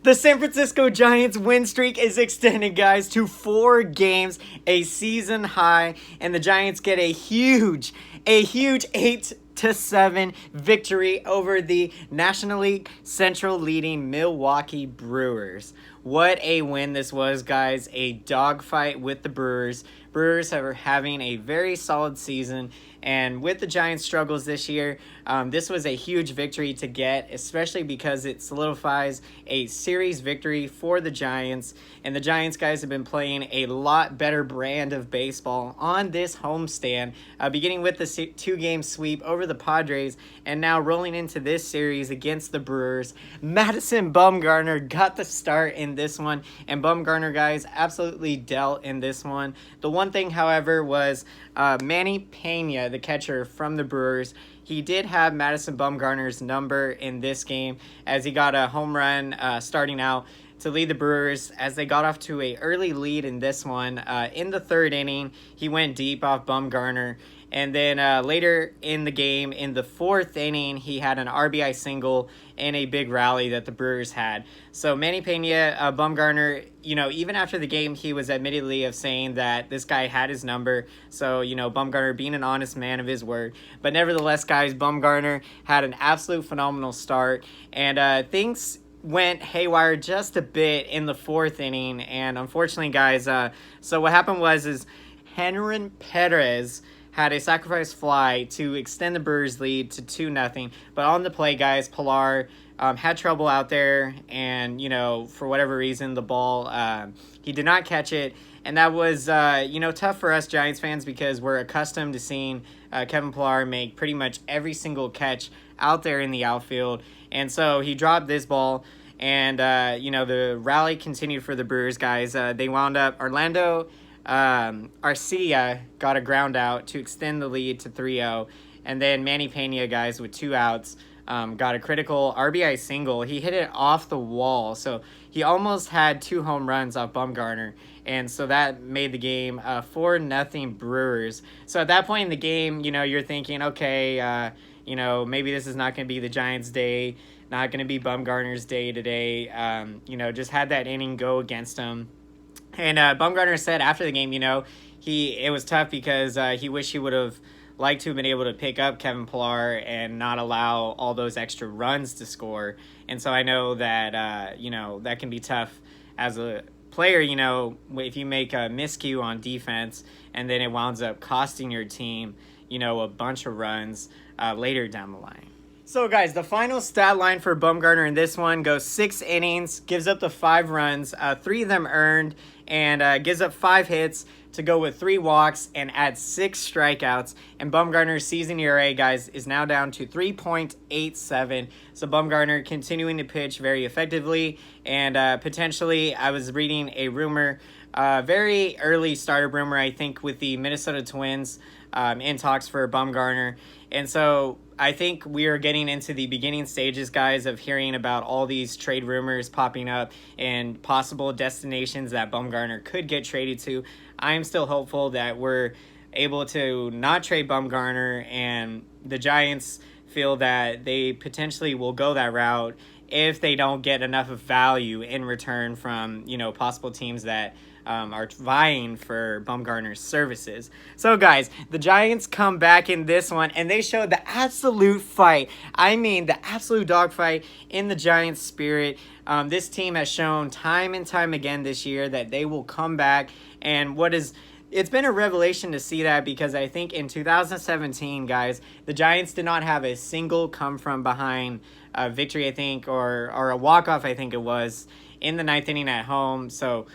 The San Francisco Giants win streak is extended, guys, to 4 games, a season high, and the Giants get a huge 8-7 victory over the National League Central leading Milwaukee Brewers. What a win this was, guys. A dogfight with the Brewers. Brewers are having a very solid season, and with the Giants' struggles this year, this was a huge victory to get, especially because it solidifies a series victory for the Giants. And the Giants, guys, have been playing a lot better brand of baseball on this homestand, beginning with the 2-game sweep over the Padres, and now rolling into this series against the Brewers. Madison Bumgarner got the start in this one, and Bumgarner, guys, absolutely dealt in this one. The one thing, however, was Manny Pena, the catcher from the Brewers. He did have Madison Bumgarner's number in this game, as he got a home run starting out to lead the Brewers as they got off to an early lead in this one. In the 3rd inning, he went deep off Bumgarner. And then later in the game, in the 4th inning, he had an RBI single in a big rally that the Brewers had. So Manny Pena, Bumgarner, even after the game, he was admittedly of saying that this guy had his number. So, Bumgarner being an honest man of his word. But nevertheless, guys, Bumgarner had an absolute phenomenal start. And things went haywire just a bit in the 4th inning. And unfortunately, guys, so what happened was Henry Perez had a sacrifice fly to extend the Brewers' lead to 2-0. But on the play, guys, Pilar had trouble out there, and, for whatever reason, the ball, he did not catch it. And that was, tough for us Giants fans because we're accustomed to seeing Kevin Pilar make pretty much every single catch out there in the outfield. And so he dropped this ball, and, the rally continued for the Brewers, guys. They wound up, Orlando Arcia got a ground out to extend the lead to 3-0, and then Manny Pena, guys, with 2 outs, got a critical RBI single. He hit it off the wall, so he almost had 2 home runs off Bumgarner, and so that made the game 4-0 Brewers. So at that point in the game, you're thinking, okay, maybe this is not going to be the Giants' day, not going to be Bumgarner's day today. Just had that inning go against him. And Bumgarner said after the game, it was tough because he wished he would have liked to have been able to pick up Kevin Pilar and not allow all those extra runs to score. And so I know that, that can be tough as a player, if you make a miscue on defense and then it winds up costing your team, a bunch of runs later down the line. So, guys, the final stat line for Bumgarner in this one goes 6 innings, gives up the 5 runs, 3 of them earned, and gives up 5 hits to go with 3 walks and add 6 strikeouts. And Bumgarner's season ERA, guys, is now down to 3.87. So Bumgarner continuing to pitch very effectively, and potentially, I was reading a rumor, very early startup rumor, I think, with the Minnesota Twins in talks for Bumgarner. And so I think we are getting into the beginning stages, guys, of hearing about all these trade rumors popping up and possible destinations that Bumgarner could get traded to. I am still hopeful that we're able to not trade Bumgarner, and the Giants feel that they potentially will go that route if they don't get enough of value in return from, possible teams that are vying for Bumgarner's services. So, guys, the Giants come back in this one, and they showed the absolute fight. I mean, the absolute dogfight in the Giants' spirit. This team has shown time and time again this year that they will come back, and it's been a revelation to see that, because I think in 2017, guys, the Giants did not have a single come-from-behind victory, I think, or a walk-off, I think it was, in the 9th inning at home. So,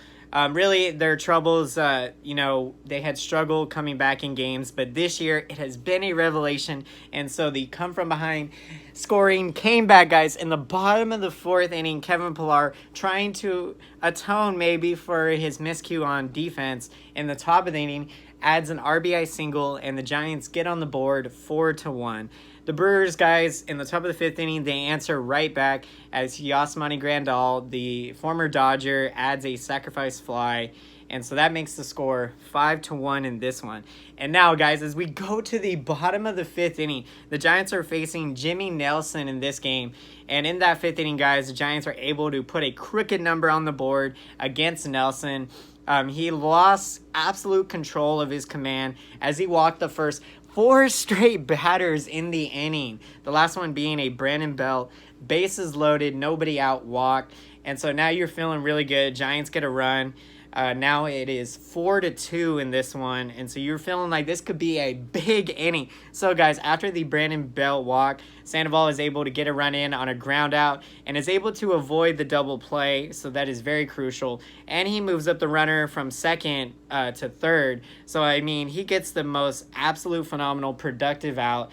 really, their troubles, they had struggled coming back in games, but this year it has been a revelation, and so the come-from-behind scoring came back, guys, in the bottom of the 4th inning. Kevin Pilar trying to atone maybe for his miscue on defense in the top of the inning, adds an RBI single, and the Giants get on the board 4-1. The Brewers, guys, in the top of the 5th inning, they answer right back as Yasmani Grandal, the former Dodger, adds a sacrifice fly. And so that makes the score 5-1 in this one. And now, guys, as we go to the bottom of the 5th inning, the Giants are facing Jimmy Nelson in this game. And in that 5th inning, guys, the Giants are able to put a crooked number on the board against Nelson. He lost absolute control of his command as he walked the first 4 straight batters in the inning. The last one being a Brandon Belt, bases loaded, nobody out, walked. And so now you're feeling really good. Giants get a run. Now it is 4-2 in this one. And so you're feeling like this could be a big inning. So, guys, after the Brandon Belt walk, Sandoval is able to get a run in on a ground out and is able to avoid the double play. So that is very crucial. And he moves up the runner from second to third. So, I mean, he gets the most absolute phenomenal productive out,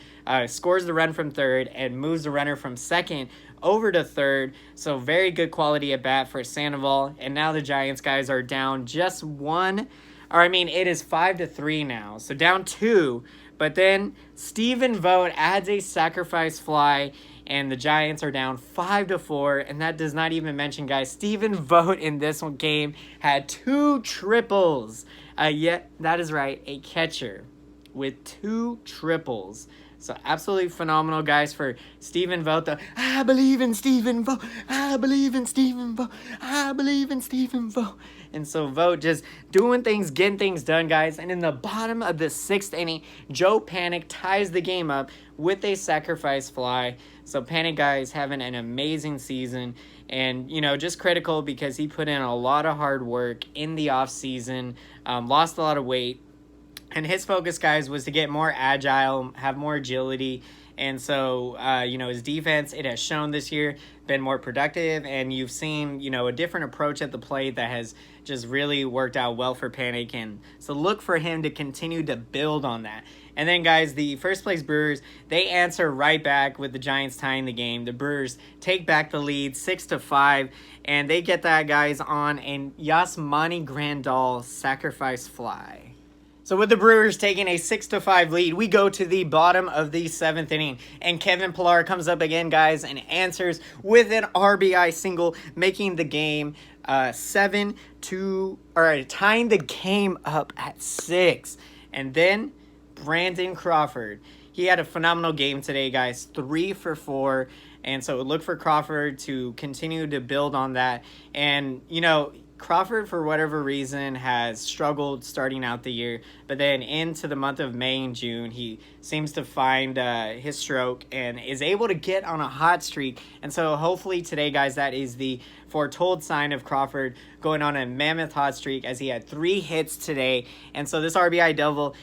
scores the run from third, and moves the runner from second over to third. So very good quality at bat for Sandoval. And now the Giants, guys, are down just one. Or I mean, it is 5-3 now. So down 2. But then Stephen Vogt adds a sacrifice fly, and the Giants are down 5-4. And that does not even mention, guys, Stephen Vogt in this one game had 2 triples. Yet that is right, a catcher with 2 triples. So absolutely phenomenal, guys, for Stephen Vogt. I believe in Stephen Vogt. I believe in Stephen Vogt. I believe in Stephen Vogt. And so Vogt just doing things, getting things done, guys. And in the bottom of the 6th inning, Joe Panic ties the game up with a sacrifice fly. So Panic, guys, having an amazing season. And, you know, just critical because he put in a lot of hard work in the offseason, lost a lot of weight. And his focus, guys, was to get more agile, have more agility. And so, you know, his defense, it has shown this year, been more productive. And you've seen, you know, a different approach at the plate that has just really worked out well for Panic. And so look for him to continue to build on that. And then, guys, the first place Brewers, they answer right back with the Giants tying the game. The Brewers take back the lead 6-5. And they get that, guys, on a Yasmani Grandal sacrifice fly. So with the Brewers taking a 6-5 lead, we go to the bottom of the 7th inning. And Kevin Pillar comes up again, guys, and answers with an RBI single, making the game tying the game up at 6. And then Brandon Crawford. He had a phenomenal game today, guys, 3 for 4. And so look for Crawford to continue to build on that. And, you know, Crawford, for whatever reason, has struggled starting out the year, but then into the month of May and June, he seems to find his stroke and is able to get on a hot streak. And so hopefully today, guys, that is the foretold sign of Crawford going on a mammoth hot streak as he had 3 hits today. And so this RBI double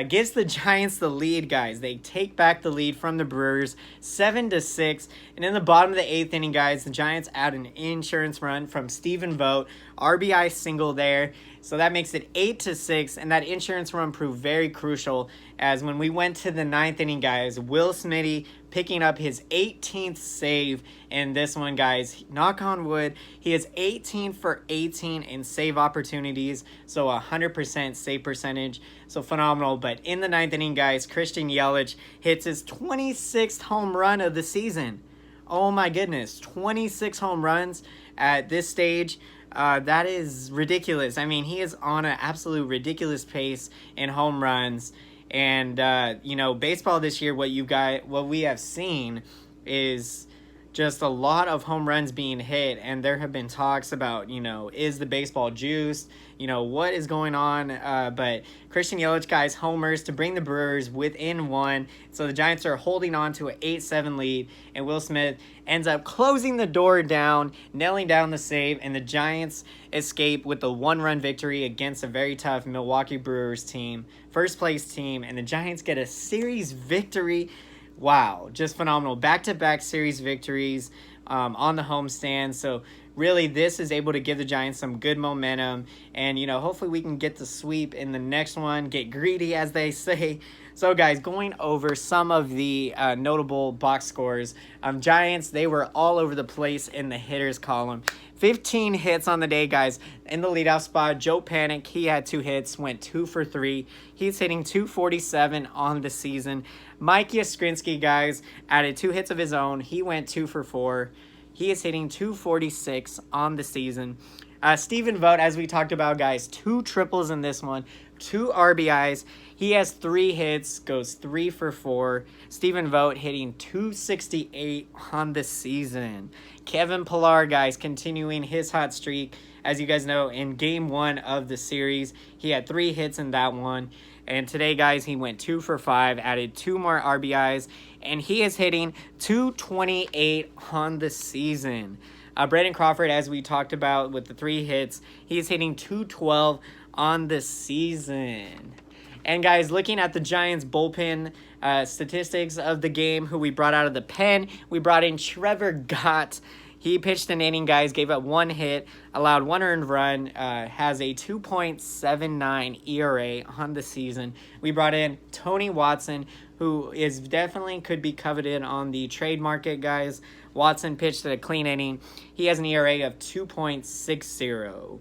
gives the Giants the lead, guys. They take back the lead from the Brewers 7-6. And in the bottom of the 8th inning, guys, the Giants add an insurance run from Stephen Vogt. RBI single there. So that makes it 8-6, and that insurance run proved very crucial as when we went to the 9th inning, guys, Will Smitty picking up his 18th save in this one, guys. Knock on wood, he is 18 for 18 in save opportunities, so 100% save percentage, so phenomenal. But in the 9th inning, guys, Christian Yelich hits his 26th home run of the season. Oh my goodness, 26 home runs at this stage. That is ridiculous. I mean, he is on an absolute ridiculous pace in home runs. And, you know, baseball this year, what we have seen is just a lot of home runs being hit. And there have been talks about, you know, is the baseball juiced? You know, what is going on? But Christian Yelich, guys, homers to bring the Brewers within 1. So the Giants are holding on to an 8-7 lead. And Will Smith ends up closing the door down, nailing down the save. And the Giants escape with the 1-run victory against a very tough Milwaukee Brewers team. First place team. And the Giants get a series victory. Wow, just phenomenal. Back-to-back series victories on the homestand. So really, this is able to give the Giants some good momentum. And, you know, hopefully we can get the sweep in the next one. Get greedy, as they say. So, guys, going over some of the notable box scores. Giants, they were all over the place in the hitters column. 15 hits on the day, guys. In the leadoff spot, Joe Panic, he had 2 hits, went 2 for 3. He's hitting .247 on the season. Mike Yastrzemski, guys, added 2 hits of his own. He went 2 for 4. He is hitting 246 on the season. Stephen Vogt, as we talked about, guys, 2 triples in this one, 2 RBIs. He has 3 hits, goes 3 for 4. Stephen Vogt hitting 268 on the season. Kevin Pillar, guys, continuing his hot streak. As you guys know, in Game 1 of the series, he had 3 hits in that one. And today, guys, he went 2 for 5, added 2 more RBIs, and he is hitting 228 on the season. Brandon Crawford, as we talked about with the 3 hits, he's hitting 212 on the season. And guys, looking at the Giants bullpen statistics of the game, who we brought out of the pen, we brought in Trevor Gott. He pitched an inning, guys, gave up 1 hit, allowed 1 earned run, has a 2.79 ERA on the season. We brought in Tony Watson, who is definitely could be coveted on the trade market, guys. Watson pitched a clean inning. He has an ERA of 2.60.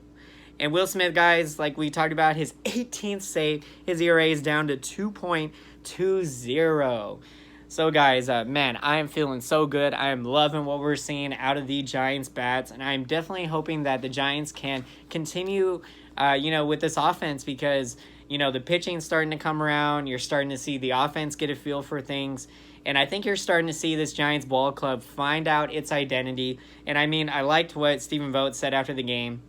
And Will Smith, guys, like we talked about, his 18th save, his ERA is down to 2.20. So, guys, man, I am feeling so good. I am loving what we're seeing out of the Giants bats, and I'm definitely hoping that the Giants can continue, with this offense because, the pitching's starting to come around. You're starting to see the offense get a feel for things. And I think you're starting to see this Giants ball club find out its identity. And I mean, I liked what Stephen Vogt said after the game.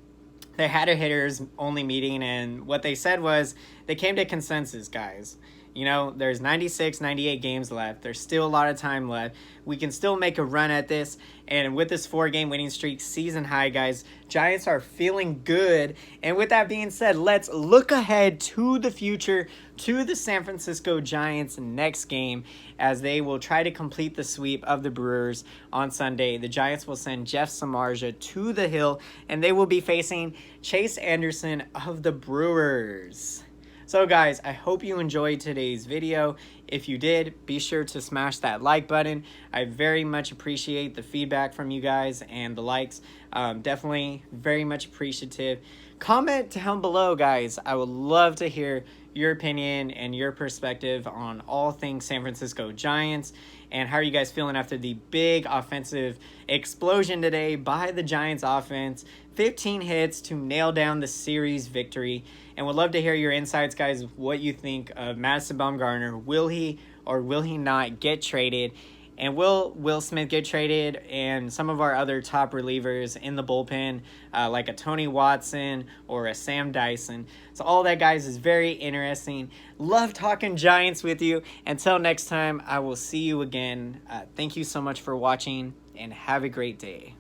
They had a hitters-only meeting, and what they said was they came to consensus, guys. There's 96, 98 games left. There's still a lot of time left. We can still make a run at this. And with this 4-game winning streak, season high, guys, Giants are feeling good. And with that being said, let's look ahead to the future, to the San Francisco Giants next game, as they will try to complete the sweep of the Brewers on Sunday. The Giants will send Jeff Samardzija to the hill, and they will be facing Chase Anderson of the Brewers. So guys, I hope you enjoyed today's video. If you did, be sure to smash that like button. I very much appreciate the feedback from you guys and the likes. Definitely very much appreciative. Comment down below, guys. I would love to hear your opinion and your perspective on all things San Francisco Giants. And how are you guys feeling after the big offensive explosion today by the Giants offense? 15 hits to nail down the series victory. And would love to hear your insights, guys, what you think of Madison Bumgarner. Will he or will he not get traded? And will Will Smith get traded? And some of our other top relievers in the bullpen, like a Tony Watson or a Sam Dyson. So all that, guys, is very interesting. Love talking Giants with you. Until next time, I will see you again. Thank you so much for watching, and have a great day.